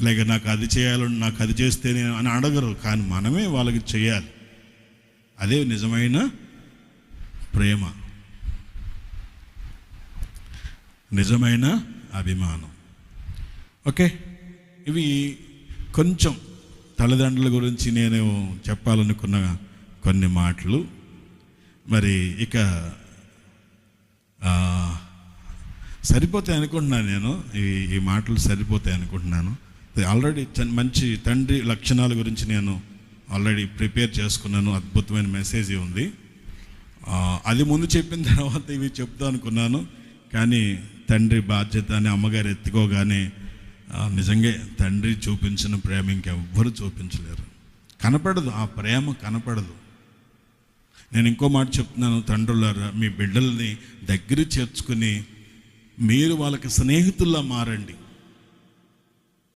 లేక నాకు అది చేయాలని, నాకు అది చేస్తేనే అని అడగరు. కానీ మనమే వాళ్ళకి చేయాలి. అదే నిజమైన ప్రేమ, నిజమైన అభిమానం. ఓకే, ఇవి కొంచెం తల్లిదండ్రుల గురించి నేను చెప్పాలనుకున్న కొన్ని మాటలు. మరి ఇక సరిపోతాయి అనుకుంటున్నాను. నేను ఈ మాటలు సరిపోతాయి అనుకుంటున్నాను. ఆల్రెడీ మంచి తండ్రి లక్షణాల గురించి నేను ఆల్రెడీ ప్రిపేర్ చేసుకున్నాను. అద్భుతమైన మెసేజ్ ఉంది. అది ముందు చెప్పిన తర్వాత ఇవి చెప్తా అనుకున్నాను. కానీ తండ్రి బాధ్యత అని అమ్మగారు ఎత్తుకోగానే నిజంగా తండ్రి చూపించిన ప్రేమ ఇంకెవ్వరు చూపించలేరు. కనపడదు, ఆ ప్రేమ కనపడదు. నేను ఇంకో మాట చెప్తున్నాను, తండ్రులారా, మీ బిడ్డల్ని దగ్గర చేర్చుకుని మీరు వాళ్ళకి స్నేహితుల్లా మారండి.